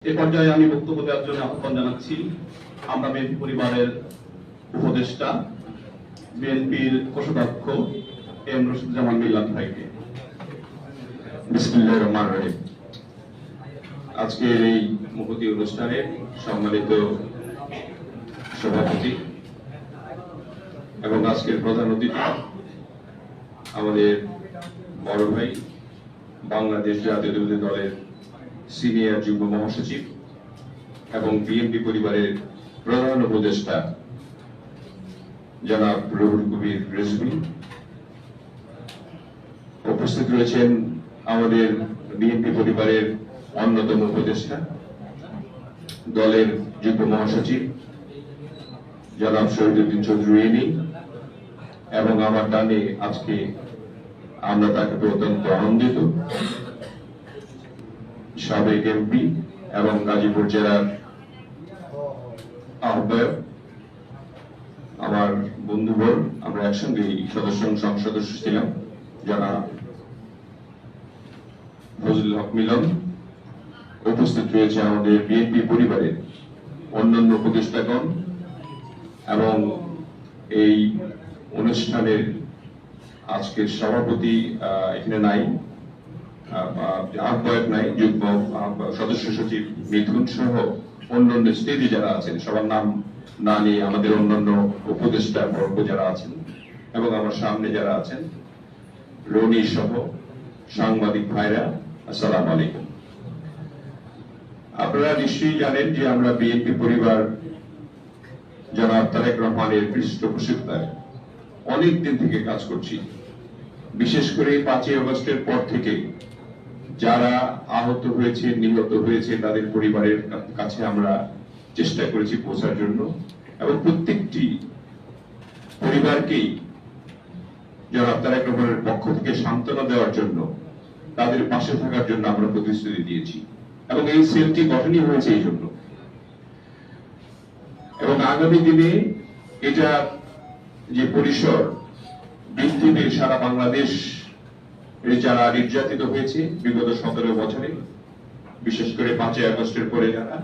এ পর্যায়ে আমি বক্তব্য দেওয়ার জন্য আহ্বান জানাচ্ছি আমরা বিএনপি পরিবারের উপদেষ্টা বিএনপির কোষাধ্যক্ষ এম রশিদুজ্জামান মিল্লাত ভাইকে। বিসমিল্লাহির রহমানির রহিম। আজকের এই মহতী অনুষ্ঠানে সম্মানিত সভাপতি এবং আজকের প্রধান অতিথি আমাদের বড় ভাই বাংলাদেশ জাতীয়তাবাদী দলের সিনিয়র যুগ্ম মহাসচিব এবং বিএনপি পরিবারের প্রধান উপদেষ্টা জনাব রুহুল কবির রিজভী, উপস্থিত রয়েছেন আমাদের বিএনপি পরিবারের অন্যতম উপদেষ্টা দলের যুগ্ম মহাসচিব জনাব শহীদুদ্দিন চৌধুরী এবং আমার ডানে আজকে আমরা তাকে অত্যন্ত আনন্দিত সাবেক এমপি এবং গাজীপুর জেলার আহ্বায়ক আমার বন্ধুবর, আমরা একসঙ্গে সদস্য ছিলাম, যারা ফজলুল হক মিলন। উপস্থিত রয়েছে আমাদের বিএনপি পরিবারের অন্যান্য উপদেষ্টাগণ এবং এই অনুষ্ঠানের আজকের সভাপতি এখানে নাই, আহ্বায়ক নাই, যুগ্ম সদস্য সচিব মিথুন সহ অন্যান্য স্টেজে যারা আছেন সবার নাম না নিয়ে আমাদের অন্যান্য উপদেষ্টা বর্গ যারা আছেন এবং আমার সামনে যারা আছেন রনি সহ সাংবাদিক ভাইরা, আসসালামু আলাইকুম। আপনারা নিশ্চয়ই জানেন যে আমরা বিএনপি পরিবার জনাব তারেক রহমানের পৃষ্ঠপোষকতায় অনেক দিন থেকে কাজ করছি। বিশেষ করে 5ই আগস্টের পর থেকে যারা আহত হয়েছে, নিহত হয়েছে, তাদের পরিবারের কাছে আমরা চেষ্টা করেছি পৌঁছার জন্য এবং প্রত্যেকটি পরিবারকেই জনাব তারেক রহমানের পক্ষ থেকে সান্ত্বনা দেওয়ার জন্য, তাদের পাশে থাকার জন্য আমরা প্রতিশ্রুতি দিয়েছি এবং এই সেলটি গঠনই হয়েছে এই জন্য। এবং আগামী দিনে এটা যে পরিসর বৃদ্ধি পেয়ে সারা বাংলাদেশ যারা নির্যাতিত হয়েছে বিগত 17 বছরে, বিশেষ করে 5ই আগস্টের পরে যারা,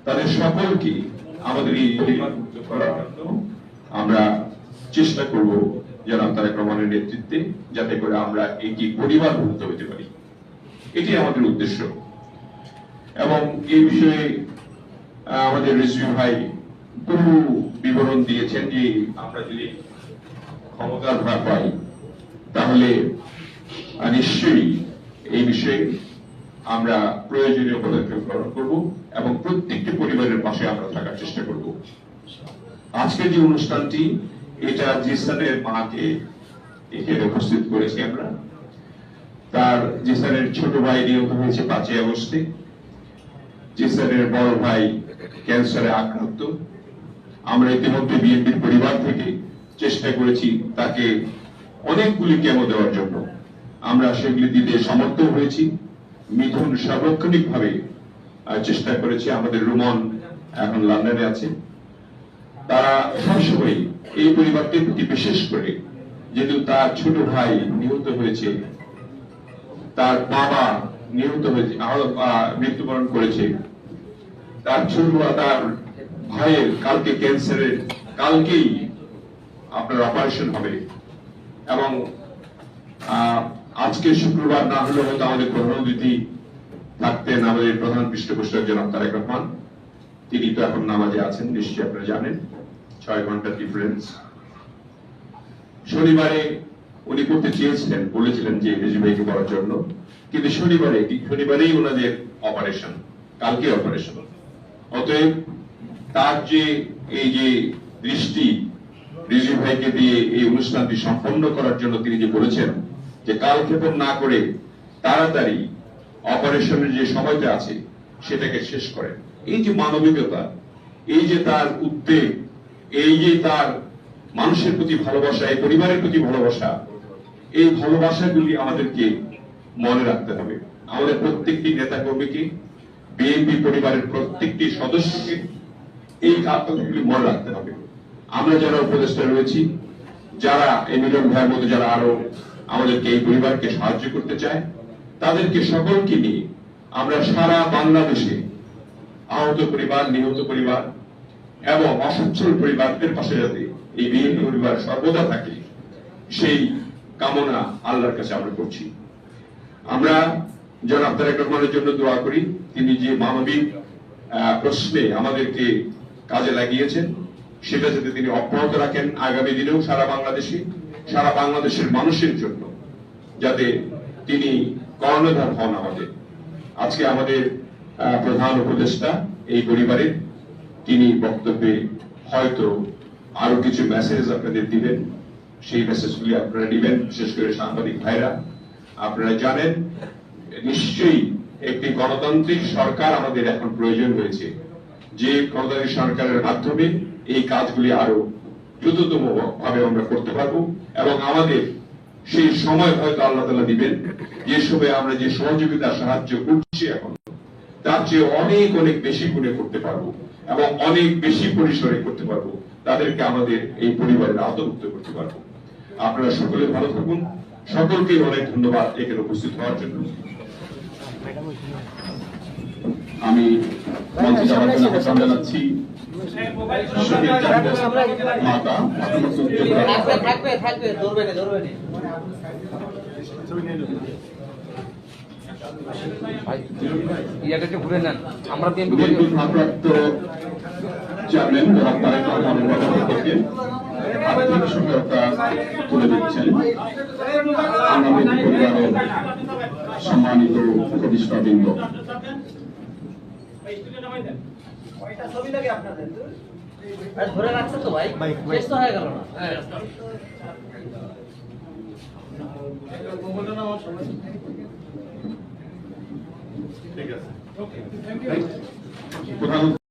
তাদের সকলকে আমাদের এই পরিমাণমুক্ত করার জন্য আমরা চেষ্টা করব জনাব তারেক রহমানের নেতৃত্বে, যাতে করে আমরা একটি পরিবার মুক্ত হতে পারি। এটি আমাদের উদ্দেশ্য। এবং এই বিষয়ে আমাদের রিজভী ভাই পুরো বিবরণ দিয়েছেন যে আমরা যদি ক্ষমতার ভার পাই তাহলে নিশ্চয়ই এই বিষয়ে আমরা প্রয়োজনীয় পদক্ষেপ গ্রহণ করব এবং প্রত্যেকটি পরিবারের পাশে আমরা থাকার চেষ্টা করব। আজকের যে অনুষ্ঠানটি, এটা জিসানের মাকে এখানে উপস্থিত করেছি আমরা। তার জিসানের ছোট ভাই নিহত হয়েছে 5ই আগস্টে। জিসানের বড় ভাই ক্যান্সারে আক্রান্ত। আমরা ইতিমধ্যে বিএনপির পরিবার থেকে চেষ্টা করেছি তাকে অনেকগুলি কেমো দেওয়ার জন্য, আমরা সেগুলি দিতে সমর্থ হয়েছি। মিথুন সার্বক্ষণিক ভাবে চেষ্টা করেছে। আমাদের রুমন এখন লন্ডনে আছে। তারা সবসময় এই পরিবারটির প্রতি, বিশেষ করে যেহেতু তার ছোট ভাই নিহত হয়েছে, তার বাবা নিহত হয়েছে, মৃত্যুবরণ করেছে, তার তার ভাইয়ের কালকে ক্যান্সারের, কালকেই আপনার অপারেশন হবে এবং আজকে শুক্রবার না হলে হয়তো আমাদের প্রধান অতিথি থাকতেন আমাদের প্রধান পৃষ্ঠপোষক জনাব তারেক রহমান। তিনি তো এখন নামাজে আছেন, নিশ্চয়ই আপনারা জানেন, 6 ঘন্টার ডিফারেন্স। শনিবারে উনি করতে চেয়েছিলেন, বলেছিলেন যে রিজভীকে করার জন্য, কিন্তু শনিবারেই ওনাদের অপারেশন, কালকে অপারেশন। অতএব তার যে এই যে দৃষ্টি রিজভী ভাইকে দিয়ে এই অনুষ্ঠানটি সম্পন্ন করার জন্য তিনি যে বলেছেন যে কালক্ষেপণ না করে তাড়াতাড়ি অপারেশনের যে সময়টা আছে সেটাকে শেষ করেন, এই যে মানবিকতা, এই যে তার উদ্বেগ, এই যে তার মানুষের প্রতি ভালোবাসা, এই পরিবারের প্রতি ভালোবাসা, এই ভালোবাসাগুলি আমাদেরকে মনে রাখতে হবে। আমাদের প্রত্যেকটি নেতা কর্মীকে, বিএনপি পরিবারের প্রত্যেকটি সদস্যকে এই কথাগুলি মনে রাখতে হবে। আমরা যারা উপদেষ্টা রয়েছি, যারা এই মিলন ভাইয়ের মতো যারা আরো আমাদেরকে এই পরিবারকে সাহায্য করতে চায়, তাদেরকে সকলকে নিয়ে আমরা সারা বাংলাদেশে আহত পরিবার, নিহত পরিবার এবং অসচ্ছল পরিবারদের পাশে যাতে এই বিএনপি পরিবার সর্বদা থাকে, সেই কামনা আল্লাহর কাছে আমরা করছি। আমরা জনাব তারেক রহমানের জন্য দোয়া করি, তিনি যে মানবিক প্রশ্নে আমাদেরকে কাজে লাগিয়েছেন সেটা যাতে তিনি অব্যাহত রাখেন আগামী দিনেও সারা বাংলাদেশের মানুষের জন্য, যাতে তিনি কর্ণধার হন আমাদের। আজকে আমাদের প্রধান উপদেষ্টা এই পরিবারের, তিনি বক্তব্যে হয়তো আরো কিছু মেসেজ আপনাদের দিবেন, সেই মেসেজগুলি আপনারা দিবেন। বিশেষ করে সাংবাদিক ভাইরা, আপনারা জানেন নিশ্চয়ই একটি গণতান্ত্রিক সরকার আমাদের এখন প্রয়োজন হয়েছে, যে গণতান্ত্রিক সরকারের মাধ্যমে এই কাজগুলি আরো দ্রুততম ভাবে আমরা করতে পারবো এবং আমাদের সেই সময় হয়তো আল্লাহ তাআলা দিবেন যে সময় আমরা যে সহযোগিতা সাহায্য করছি এখন তার চেয়ে অনেক অনেক বেশি গুণে করতে পারবো এবং অনেক বেশি পরিসরে করতে পারবো, তাদেরকে আমাদের এই পরিবারের আওতাভুক্ত করতে পারবো। আপনারা সকলে ভালো থাকুন, সকলকে অনেক ধন্যবাদ এখানে উপস্থিত হওয়ার জন্য। আমি মঞ্চে যাওয়ার জন্য আহ্বান জানাচ্ছি শহীদ জাহাঙ্গীর মাতা থাকবে ধরবে না ইয়াটাকে ঘুরে নেন। আমরা বিএনপির ভারপ্রাপ্ত চেয়ারম্যান জনাব তারেক রহমানের পক্ষ থেকে আর্থিক সহায়তা তুলে দিচ্ছেন আমাদের পরিবারের সম্মানিত উপদেষ্টাবৃন্দ। ধরে রাখছে তো ভাই, শেষ তো হয়ে গেল না। প্রধান